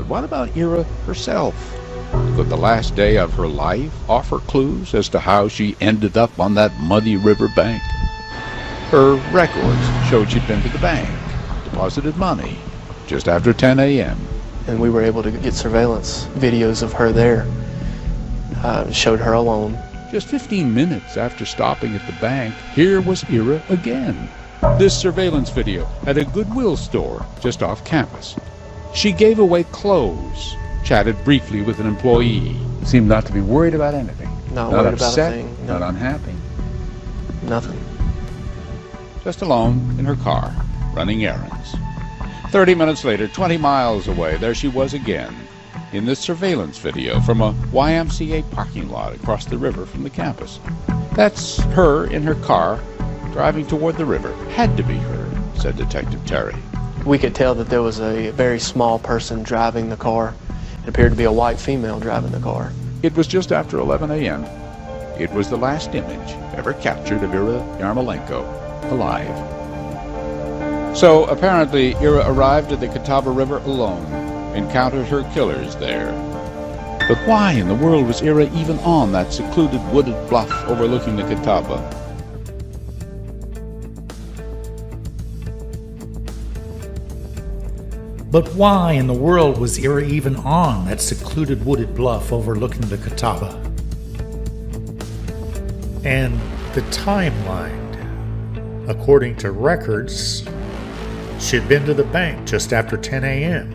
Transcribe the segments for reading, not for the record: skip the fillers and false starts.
But what about Ira herself? Could the last day of her life offer clues as to how she ended up on that muddy river bank? Her records showed she'd been to the bank, deposited money, just after 10 a.m. And we were able to get surveillance videos of her there. Showed her alone. Just 15 minutes after stopping at the bank, here was Ira again. This surveillance video at a Goodwill store just off campus. She gave away clothes, chatted briefly with an employee, seemed not to be worried about anything. Not worried upset, about a thing. No. Not unhappy. Nothing. Just alone in her car, running errands. 30 minutes later, 20 miles away, there she was again, in this surveillance video from a YMCA parking lot across the river from the campus. That's her in her car, driving toward the river. Had to be her, said Detective Terry. We could tell that there was a very small person driving the car. It appeared to be a white female driving the car. It was just after 11 a.m. It was the last image ever captured of Ira Yarmolenko alive. So apparently Ira arrived at the Catawba River alone, encountered her killers there. But why in the world was Ira even on that secluded wooded bluff overlooking the Catawba? But why in the world was Ira even on that secluded wooded bluff overlooking the Catawba? And the timeline. According to records, she'd been to the bank just after 10 a.m.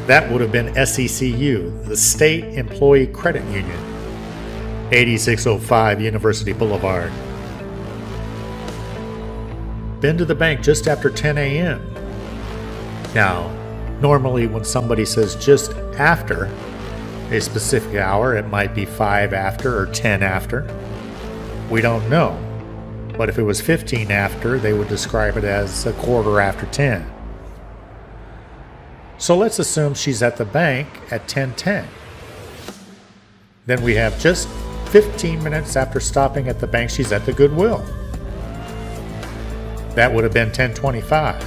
That would have been SECU, the State Employee Credit Union, 8605 University Boulevard. Been to the bank just after 10 a.m. Now, normally when somebody says just after a specific hour, it might be 5 after or 10 after. We don't know. But if it was 15 after, they would describe it as a quarter after 10. So let's assume she's at the bank at 10:10. Then we have just 15 minutes after stopping at the bank, she's at the Goodwill. That would have been 10:25.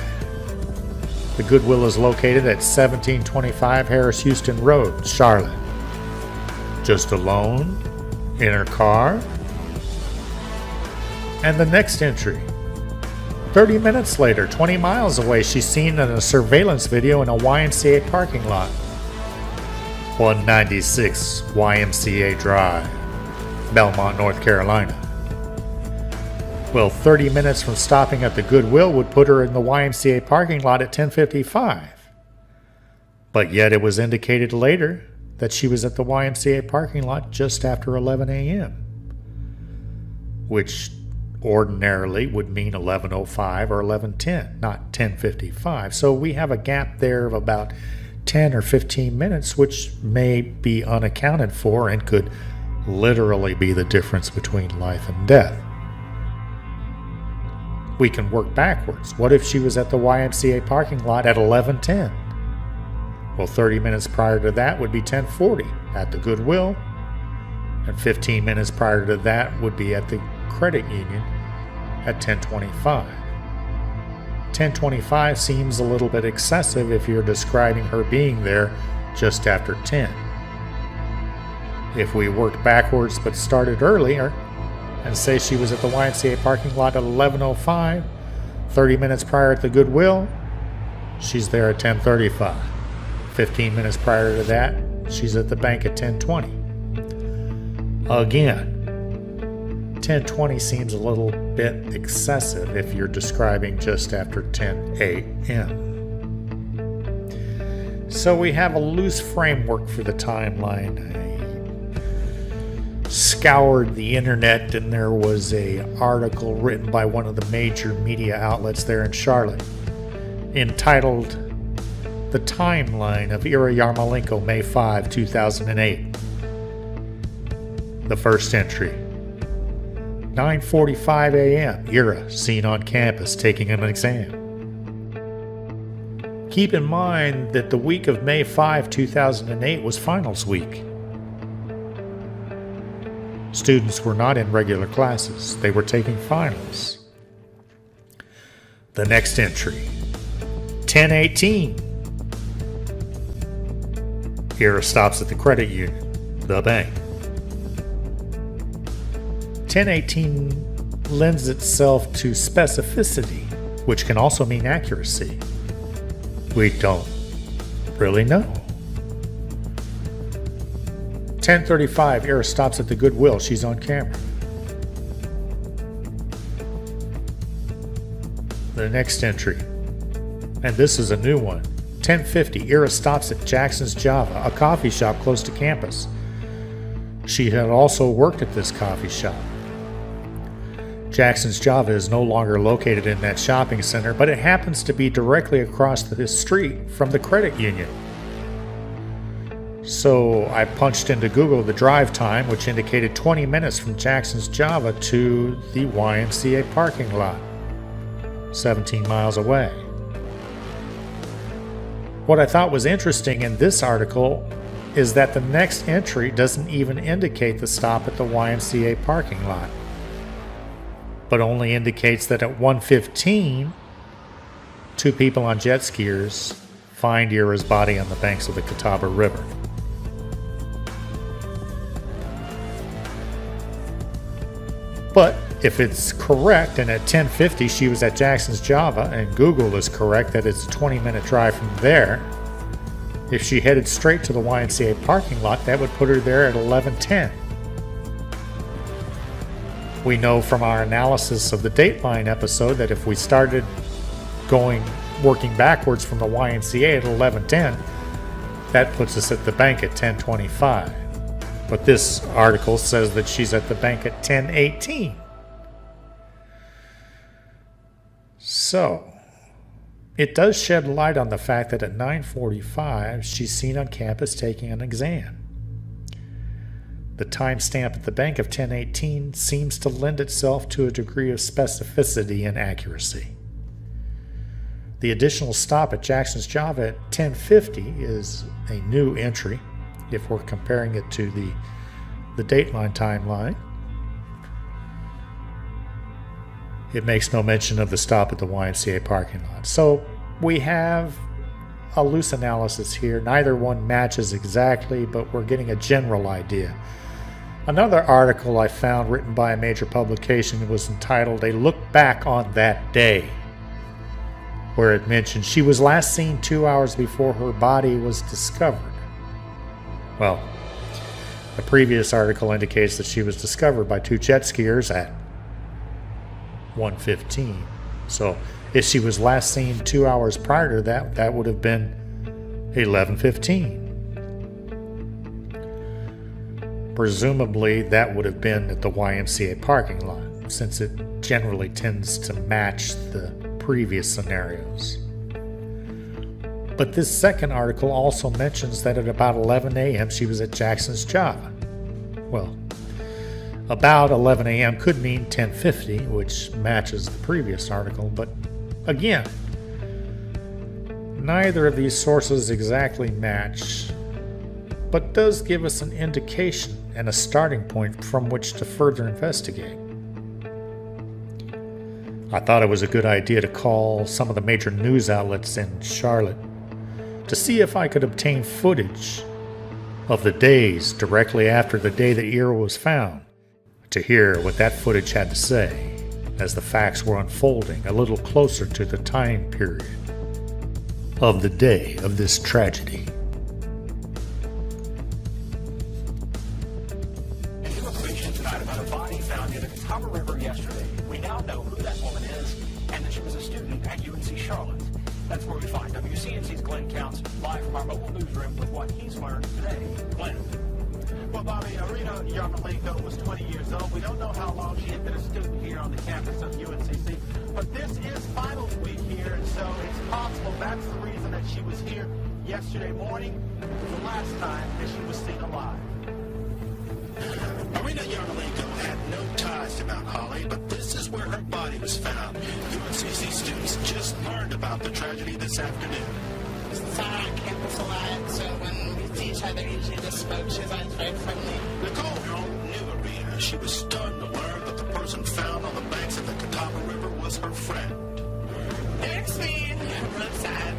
The Goodwill is located at 1725 Harris Houston Road, Charlotte. Just alone, in her car. And the next entry. 30 minutes later, 20 miles away, she's seen in a surveillance video in a YMCA parking lot. 196 YMCA Drive, Belmont, North Carolina. Well, 30 minutes from stopping at the Goodwill would put her in the YMCA parking lot at 10:55. But yet it was indicated later that she was at the YMCA parking lot just after 11 a.m., which ordinarily would mean 11:05 or 11:10, not 10:55. So we have a gap there of about 10 or 15 minutes, which may be unaccounted for and could literally be the difference between life and death. We can work backwards. What if she was at the YMCA parking lot at 11:10? Well, 30 minutes prior to that would be 10:40 at the Goodwill, and 15 minutes prior to that would be at the credit union at 10:25. 10:25 seems a little bit excessive if you're describing her being there just after 10. If we worked backwards but started earlier and say she was at the YMCA parking lot at 11:05, 30 minutes prior at the Goodwill, she's there at 10:35. 15 minutes prior to that, she's at the bank at 10:20. Again, 10:20 seems a little bit excessive if you're describing just after 10 a.m. So we have a loose framework for the timeline. I scoured the internet and there was an article written by one of the major media outlets there in Charlotte entitled "The Timeline of Ira Yarmolenko, May 5, 2008. The first entry. 9:45 a.m. Ira seen on campus taking an exam. Keep in mind that the week of May 5, 2008 was finals week. Students were not in regular classes. They were taking finals. The next entry. 10:18. Ira stops at the credit union, the bank. 1018 lends itself to specificity, which can also mean accuracy. We don't really know. 10:35, Ira stops at the Goodwill. She's on camera. The next entry, and this is a new one. 10:50, Ira stops at Jackson's Java, a coffee shop close to campus. She had also worked at this coffee shop. Jackson's Java is no longer located in that shopping center, but it happens to be directly across the street from the credit union. So I punched into Google the drive time, which indicated 20 minutes from Jackson's Java to the YMCA parking lot, 17 miles away. What I thought was interesting in this article is that the next entry doesn't even indicate the stop at the YMCA parking lot, but only indicates that at 1:15, two people on jet skiers find Ira's body on the banks of the Catawba River. But if it's correct, and at 10:50 she was at Jackson's Java, and Google is correct that it's a 20-minute drive from there, if she headed straight to the YMCA parking lot, that would put her there at 11:10. We know from our analysis of the Dateline episode that if we started working backwards from the YMCA at 11:10, that puts us at the bank at 10:25. But this article says that she's at the bank at 10:18. So, it does shed light on the fact that at 9:45, she's seen on campus taking an exam. The timestamp at the bank of 10:18 seems to lend itself to a degree of specificity and accuracy. The additional stop at Jackson's Java at 10:50 is a new entry if we're comparing it to the Dateline timeline. It makes no mention of the stop at the YMCA parking lot. So we have a loose analysis here. Neither one matches exactly, but we're getting a general idea. Another article I found written by a major publication was entitled "A Look Back on That Day," where it mentioned she was last seen 2 hours before her body was discovered. Well, the previous article indicates that she was discovered by two jet skiers at 1:15. So if she was last seen 2 hours prior to that, that would have been 11:15. Presumably that would have been at the YMCA parking lot, since it generally tends to match the previous scenarios. But this second article also mentions that at about 11 a.m. she was at Jackson's Java. Well, about 11 a.m. could mean 10:50, which matches the previous article, but again, neither of these sources exactly match, but does give us an indication and a starting point from which to further investigate. I thought it was a good idea to call some of the major news outlets in Charlotte to see if I could obtain footage of the days directly after the day that Ira was found, to hear what that footage had to say as the facts were unfolding a little closer to the time period of the day of this tragedy. Information tonight about a body found in the Catawba River yesterday. We now know who that woman is and that she was a student at UNC Charlotte. That's where we find WCNC's Glenn Counts live from our mobile newsroom with what he's learned today. Glenn. Well, Bobby, Arena Yarmolenko was 20 years old. We don't know how long she had been a student here on the campus of UNCC, but this is finals week here, and so it's possible that's the reason that she was here yesterday morning, the last time that she was seen alive. Arena Yarmolenko had no ties to Mount Holly, but this is where her body was found. UNCC students just learned about the tragedy this afternoon. Saw her on campus a lot, so when we see each other, usually just spoke. She was always very friendly. Nicole knew Arena. She was stunned to learn that the person found on the banks of the Catawba River was her friend. It makes me really sad,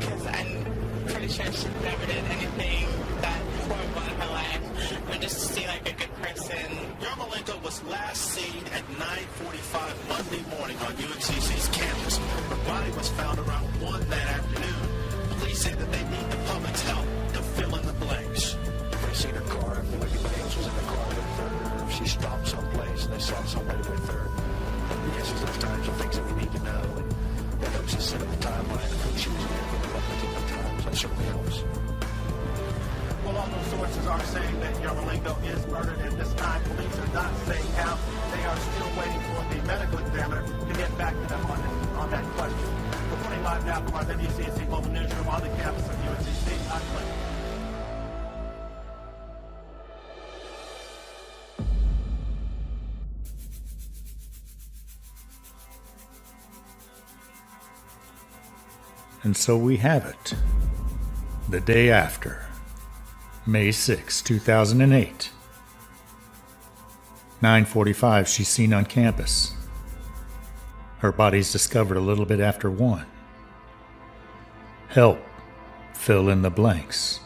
because I'm pretty sure she never did anything that horrible in her life. But just to see like a good person. Yarmolenko was last seen at 9:45 Monday morning on UNCC's campus. Her body was found around 1 that afternoon. Police say that they need the public's help to fill in the blanks. They seen her car, if anybody else was in the car with her, if she stopped someplace and they saw somebody with her. The answers to those times are things that we need to know. And that helps us set up the timeline of who she was with at what particular times. That certainly helps. Well, all those sources are saying that Yarmolenko is murdered, and this time police are not saying how. They are still waiting for the medical examiner to get back to them on that question. Reporting live now from our WCNC Global Newsroom on the campus of UNCC, I'm Clint. And so we have it. The day after, May 6, 2008. 9:45, she's seen on campus. Her body's discovered a little bit after 1. Help, fill in the blanks.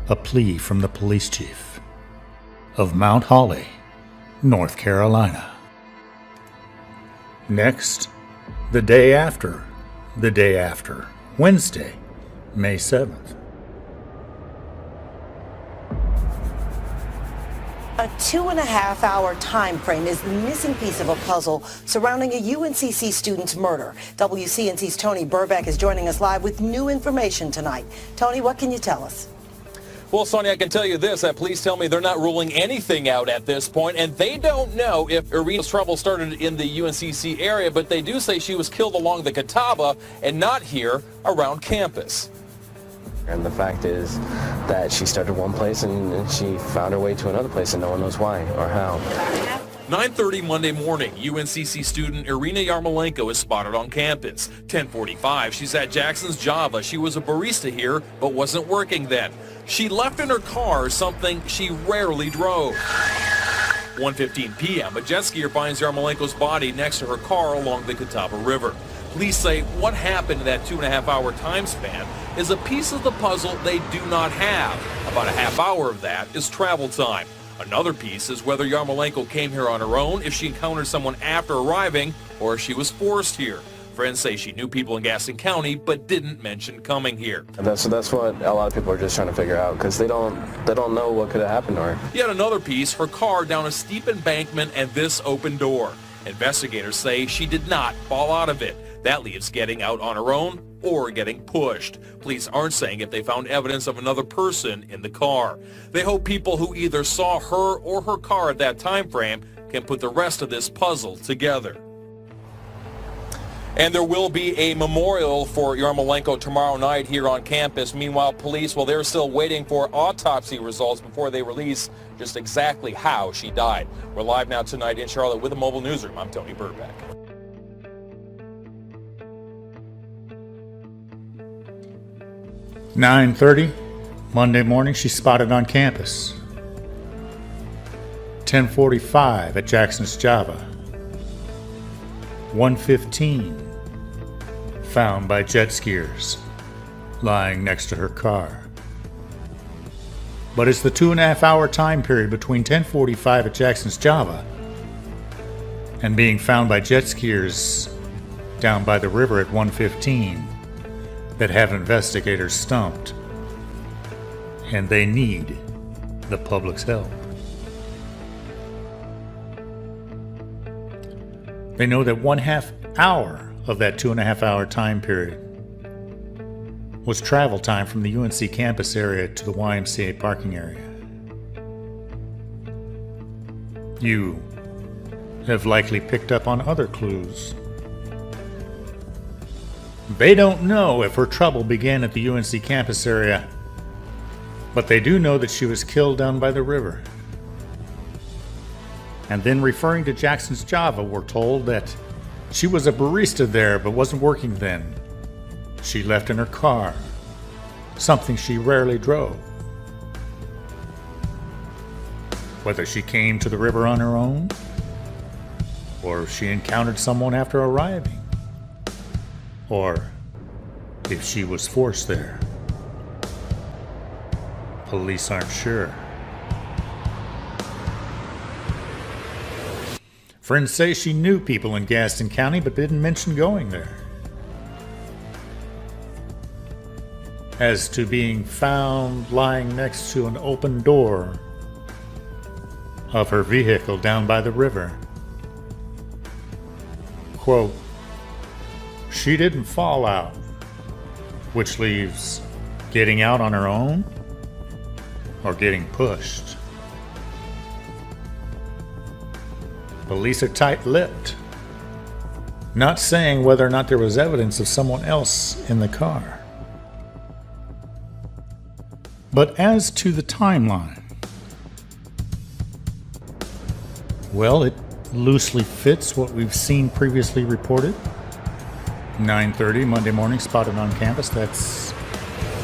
A plea from the police chief of Mount Holly, North Carolina. Next, the day after, Wednesday, May 7th. A 2.5-hour time frame is the missing piece of a puzzle surrounding a UNCC student's murder. WCNC's Tony Burbeck is joining us live with new information tonight. Tony, what can you tell us? Well, Sonia, I can tell you this, that police tell me they're not ruling anything out at this point, and they don't know if Irina's trouble started in the UNCC area, but they do say she was killed along the Catawba and not here around campus. And the fact is that she started one place and she found her way to another place and no one knows why or how. 9:30 Monday morning, UNCC student Irina Yarmolenko is spotted on campus. 10:45, she's at Jackson's Java. She was a barista here, but wasn't working then. She left in her car something she rarely drove. 1:15 p.m., a jet skier finds Yarmolenko's body next to her car along the Catawba River. Police say what happened in that 2.5-hour time span is a piece of the puzzle they do not have. About a half hour of that is travel time. Another piece is whether Yarmolenko came here on her own, if she encountered someone after arriving, or if she was forced here. Friends say she knew people in Gaston County, but didn't mention coming here. That's what a lot of people are just trying to figure out, because they don't know what could have happened to her. Yet another piece, her car down a steep embankment and this open door. Investigators say she did not fall out of it. That leaves getting out on her own or getting pushed. Police aren't saying if they found evidence of another person in the car. They hope people who either saw her or her car at that time frame can put the rest of this puzzle together. And there will be a memorial for Yarmolenko tomorrow night here on campus. Meanwhile, police, well, they're still waiting for autopsy results before they release just exactly how she died. We're live now tonight in Charlotte with the Mobile Newsroom. I'm Tony Burbeck. "9:30, Monday morning, she's spotted on campus. 10:45 at Jackson's Java. 1:15, found by jet skiers, lying next to her car. But it's the 2.5-hour time period between 10:45 at Jackson's Java and being found by jet skiers down by the river at 1:15 that have investigators stumped, and they need the public's help. They know that 1/2 hour of that 2.5-hour time period was travel time from the UNC campus area to the YMCA parking area. You have likely picked up on other clues. They don't know if her trouble began at the UNC campus area, but they do know that she was killed down by the river. And then, referring to Jackson's Java, we're told that she was a barista there but wasn't working then. She left in her car, something she rarely drove. Whether she came to the river on her own, or if she encountered someone after arriving, or if she was forced there. Police aren't sure. Friends say she knew people in Gaston County but didn't mention going there. As to being found lying next to an open door of her vehicle down by the river. Quote, she didn't fall out, which leaves getting out on her own or getting pushed. Police are tight-lipped, not saying whether or not there was evidence of someone else in the car. But as to the timeline, well, it loosely fits what we've seen previously reported. 9:30 Monday morning, spotted on campus. That's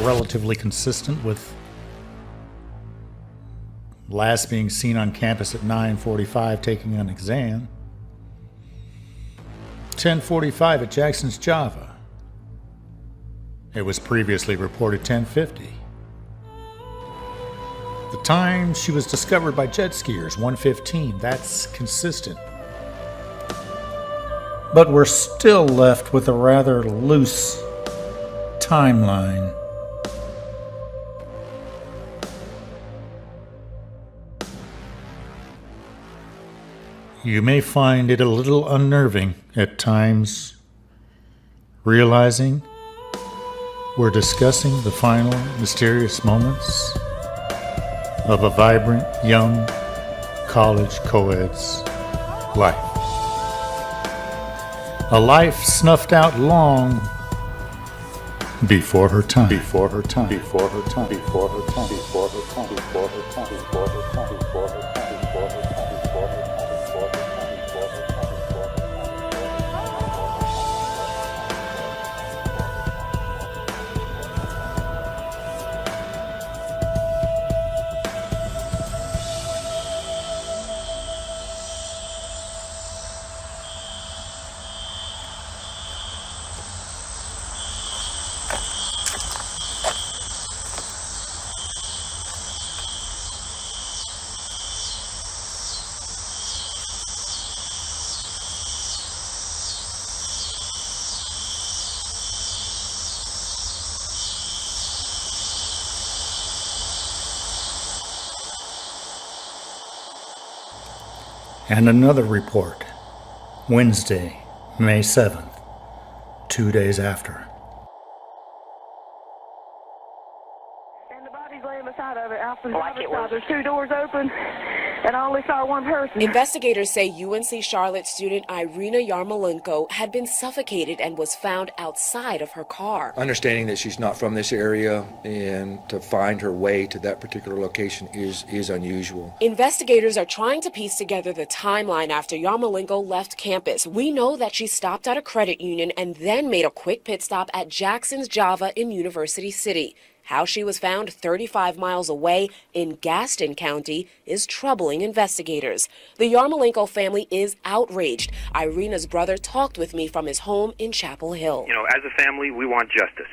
relatively consistent with last being seen on campus at 9:45 taking an exam. 10:45 at Jackson's Java. It was previously reported 10:50. The time she was discovered by jet skiers, 1:15. That's consistent. But we're still left with a rather loose timeline. You may find it a little unnerving at times, realizing we're discussing the final mysterious moments of a vibrant, young, college co-ed's life. A life snuffed out long before her time. Before her time. Before her time. Before her time. Before her time. Before her time. Before her time. Before her time. Before her time. Before her time. Before her time. Before her time. And another report, Wednesday, May 7th, 2 days after. And the body's laying beside of it. Out the driver's side. There's two doors open, and I only saw one person. Investigators say UNC Charlotte student Irina Yarmolenko had been suffocated and was found outside of her car. Understanding that she's not from this area and to find her way to that particular location is unusual. Investigators are trying to piece together the timeline after Yarmolenko left campus. We know that she stopped at a credit union and then made a quick pit stop at Jackson's Java in University City. How she was found 35 miles away in Gaston County is troubling investigators. The Yarmolenko family is outraged. Irina's brother talked with me from his home in Chapel Hill. You know, as a family, we want justice.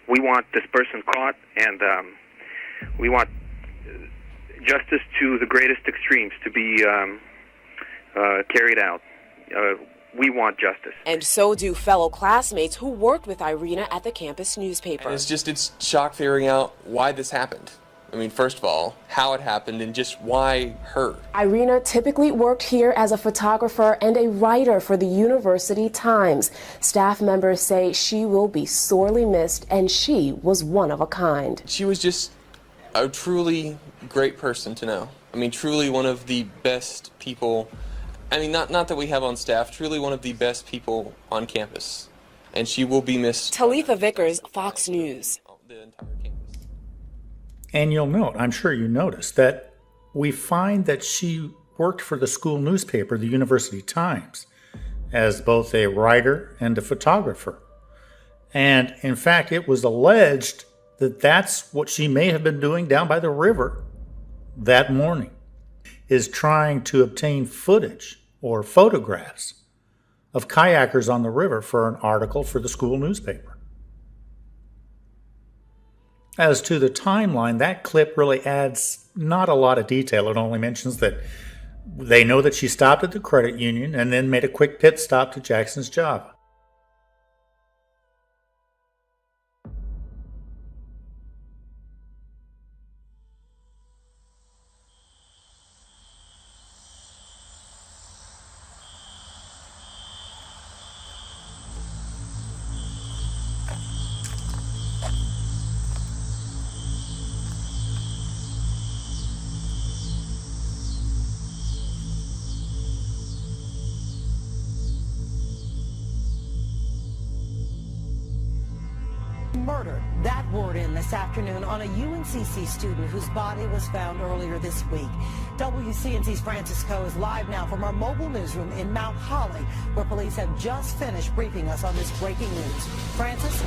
We want this person caught, and we want justice to the greatest extremes to be carried out. We want justice. And so do fellow classmates who worked with Irina at the campus newspaper. And it's shock figuring out why this happened. I mean, first of all, how it happened and just why her. Irina typically worked here as a photographer and a writer for the University Times. Staff members say she will be sorely missed, and she was one of a kind. She was just a truly great person to know. I mean, truly one of the best people. I mean, not that we have on staff, truly one of the best people on campus. And she will be missed. Talitha Vickers, Fox News. The entire campus. And you'll note, I'm sure you noticed, that we find that she worked for the school newspaper, the University Times, as both a writer and a photographer. And in fact, it was alleged that that's what she may have been doing down by the river that morning, is trying to obtain footage or photographs of kayakers on the river for an article for the school newspaper. As to the timeline, that clip really adds not a lot of detail. It only mentions that they know that she stopped at the credit union and then made a quick pit stop to Jackson's Java. Murder. That word in this afternoon on a UNCC student whose body was found earlier this week. WCNC's Francis Coe is live now from our mobile newsroom in Mount Holly, where police have just finished briefing us on this breaking news. Francis?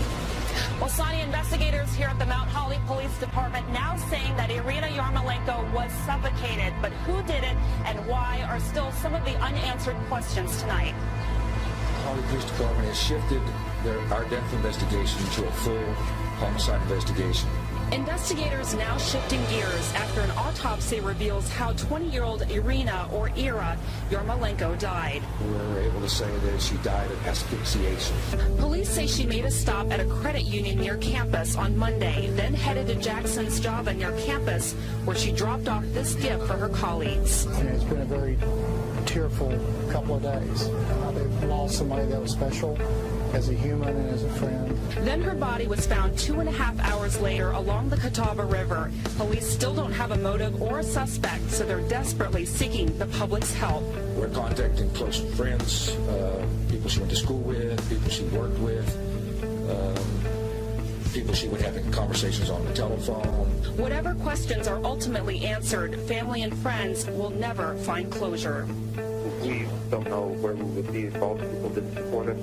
Well, Sonia, investigators here at the Mount Holly Police Department now saying that Irina Yarmolenko was suffocated. But who did it and why are still some of the unanswered questions tonight. Holly Police Department has shifted our death investigation to a full homicide investigation. Investigators now shifting gears after an autopsy reveals how 20-year-old Irina, or Ira, Yarmolenko died. We were able to say that she died of asphyxiation. Police say she made a stop at a credit union near campus on Monday, then headed to Jackson's Java near campus, where she dropped off this gift for her colleagues. And it's been a very tearful couple of days. They've lost somebody that was special as a human and as a friend. Then her body was found 2.5 hours later along the Catawba River. Police still don't have a motive or a suspect, so they're desperately seeking the public's help. We're contacting close friends, people she went to school with, people she worked with, people she would have conversations on the telephone. Whatever questions are ultimately answered, family and friends will never find closure. We don't know where we would be if all the people didn't support us.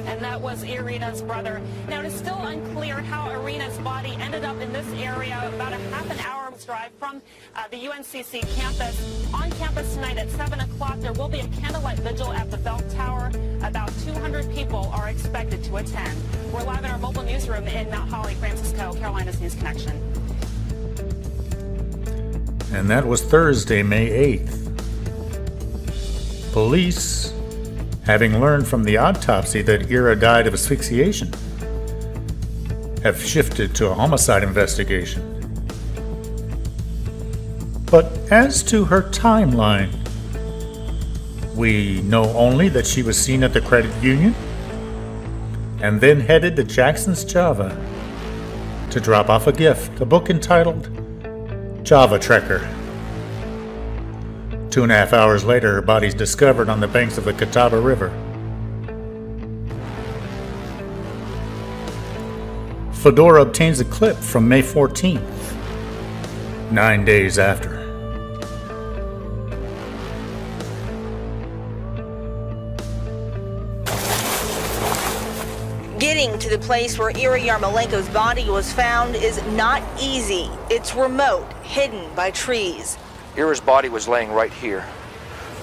And that was Irina's brother. Now, it is still unclear how Irina's body ended up in this area, about a half an hour's drive from the UNCC campus. On campus tonight at 7 o'clock, there will be a candlelight vigil at the Bell Tower. About 200 people are expected to attend. We're live in our mobile newsroom in Mount Holly. Francis Coe, Carolina's News Connection. And that was Thursday, May 8th. Police, having learned from the autopsy that Ira died of asphyxiation, have shifted to a homicide investigation. But as to her timeline, we know only that she was seen at the credit union and then headed to Jackson's Java to drop off a gift, a book entitled Java Trekker. 2.5 hours later, her body's discovered on the banks of the Catawba River. Fedora obtains a clip from May 14th, 9 days after. Getting to the place where Ira Yarmolenko's body was found is not easy. It's remote, hidden by trees. Ira's body was laying right here.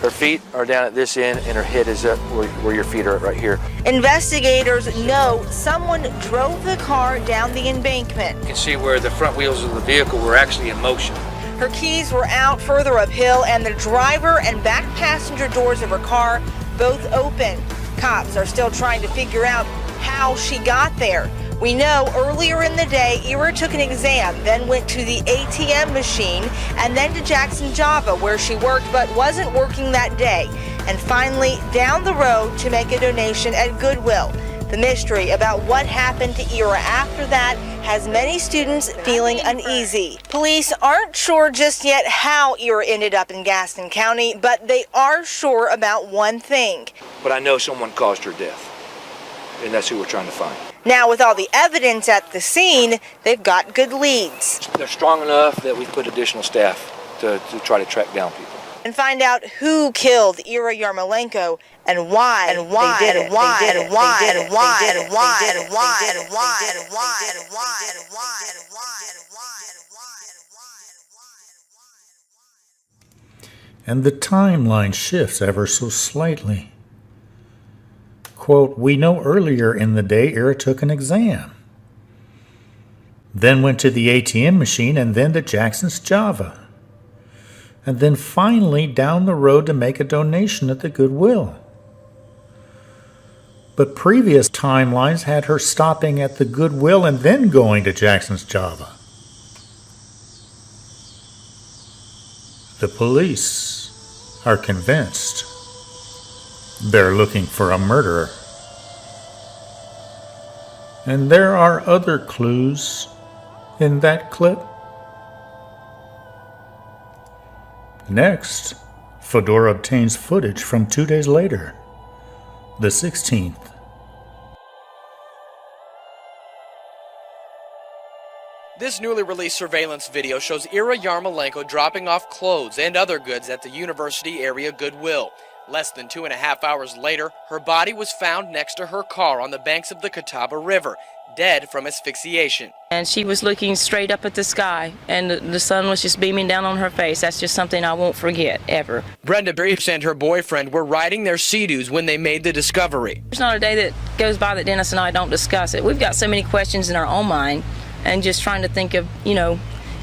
Her feet are down at this end, and her head is up where your feet are right here. Investigators know someone drove the car down the embankment. You can see where the front wheels of the vehicle were actually in motion. Her keys were out further uphill, and the driver and back passenger doors of her car both open. Cops are still trying to figure out how she got there. We know earlier in the day, Ira took an exam, then went to the ATM machine, and then to Jackson Java, where she worked but wasn't working that day, and finally down the road to make a donation at Goodwill. The mystery about what happened to Ira after that has many students feeling uneasy. Police aren't sure just yet how Ira ended up in Gaston County, but they are sure about one thing. But I know someone caused her death, and that's who we're trying to find. Now, with all the evidence at the scene, they've got good leads. They're strong enough that we've put additional staff to try to track down people. And find out who killed Ira Yarmolenko and why they did it. And the timeline shifts ever so slightly. Quote, we know earlier in the day Ira took an exam, then went to the ATM machine, and then to Jackson's Java, and then finally down the road to make a donation at the Goodwill. But previous timelines had her stopping at the Goodwill and then going to Jackson's Java. The police are convinced they're looking for a murderer. And there are other clues in that clip. Next, Fedora obtains footage from 2 days later, the 16th. This newly released surveillance video shows Ira Yarmolenko dropping off clothes and other goods at the University area Goodwill. Less than 2.5 hours later, her body was found next to her car on the banks of the Catawba River, dead from asphyxiation. And she was looking straight up at the sky, and the sun was just beaming down on her face. That's just something I won't forget, ever. Brenda Briefs and her boyfriend were riding their Sea-Doos when they made the discovery. There's not a day that goes by that Dennis and I don't discuss it. We've got so many questions in our own mind, and just trying to think of,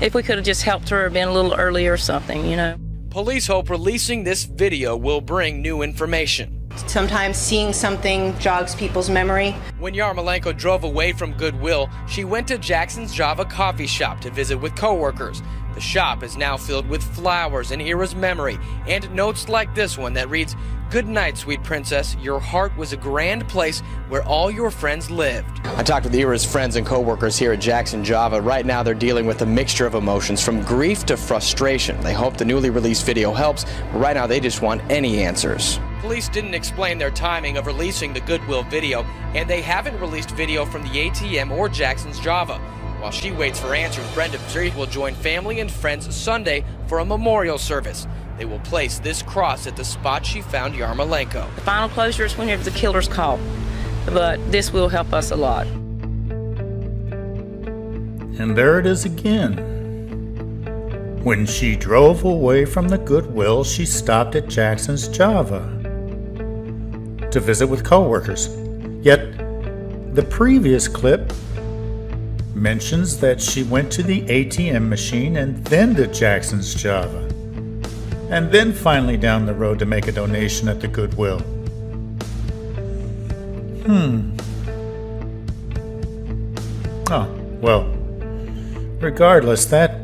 if we could have just helped her or been a little earlier or something, Police hope releasing this video will bring new information. Sometimes seeing something jogs people's memory. When Yarmolenko drove away from Goodwill, she went to Jackson's Java coffee shop to visit with coworkers. The shop is now filled with flowers in Ira's memory and notes like this one that reads, "Good night, sweet princess. Your heart was a grand place where all your friends lived." I talked with Ira's friends and coworkers here at Jackson Java. Right now they're dealing with a mixture of emotions from grief to frustration. They hope the newly released video helps, but right now they just want any answers. Police didn't explain their timing of releasing the Goodwill video, and they haven't released video from the ATM or Jackson's Java. While she waits for answers, Brenda Briefs will join family and friends Sunday for a memorial service. They will place this cross at the spot she found Yarmolenko. The final closure is whenever the killer's caught, but this will help us a lot. And there it is again. When she drove away from the Goodwill, she stopped at Jackson's Java to visit with coworkers. Yet, the previous clip mentions that she went to the ATM machine and then to Jackson's Java, and then finally down the road to make a donation at the Goodwill. Oh, well, regardless, that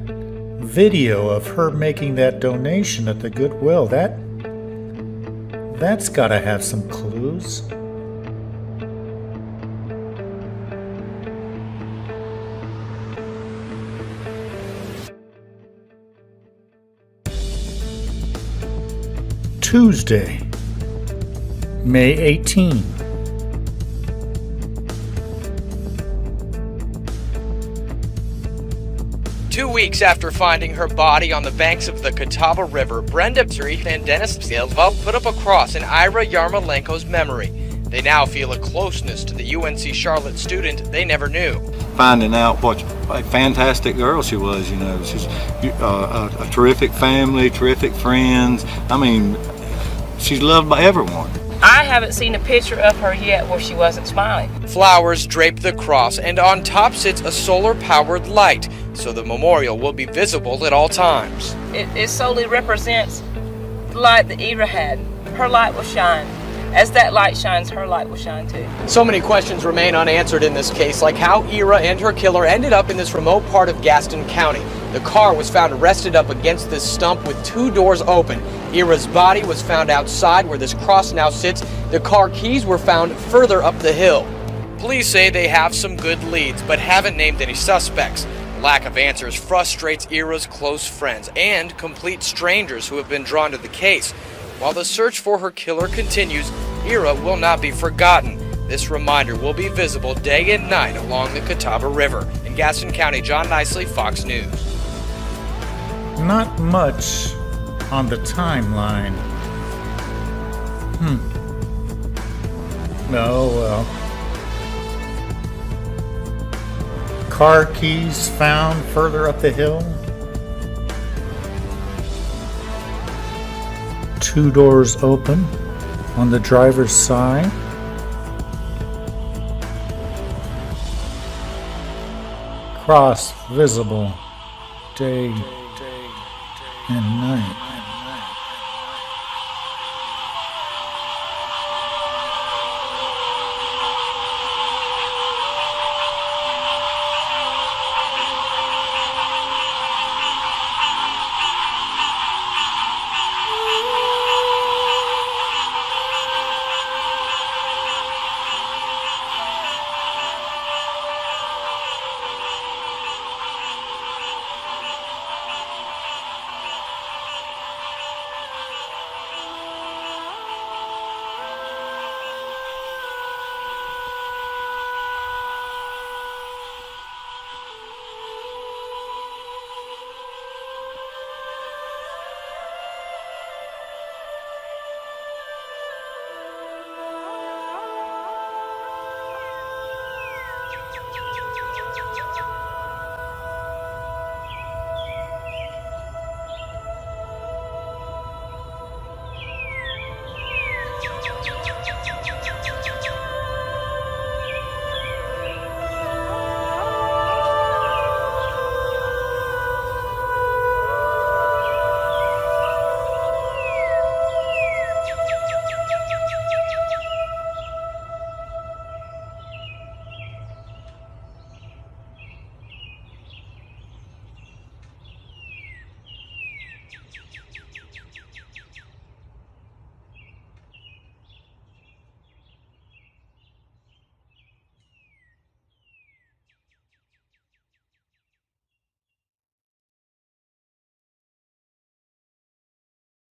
video of her making that donation at the Goodwill, that's gotta have some clues. Tuesday, May 18. Two weeks after finding her body on the banks of the Catawba River, Brenda Briefs and Dennis Silva put up a cross in Ira Yarmolenko's memory. They now feel a closeness to the UNC Charlotte student they never knew. Finding out what a fantastic girl she was, she's a terrific family, terrific friends. I mean, she's loved by everyone. I haven't seen a picture of her yet where she wasn't smiling. Flowers drape the cross, and on top sits a solar-powered light, so the memorial will be visible at all times. It solely represents the light that Ira had. Her light will shine. As that light shines, her light will shine too. So many questions remain unanswered in this case, like how Ira and her killer ended up in this remote part of Gaston County. The car was found rested up against this stump with 2 doors open. Ira's body was found outside where this cross now sits. The car keys were found further up the hill. Police say they have some good leads, but haven't named any suspects. Lack of answers frustrates Ira's close friends and complete strangers who have been drawn to the case. While the search for her killer continues, Ira will not be forgotten. This reminder will be visible day and night along the Catawba River. In Gaston County, John Nicely, Fox News. Not much on the timeline. Oh well. Car keys found further up the hill. 2 doors open on the driver's side. cross visible day and night.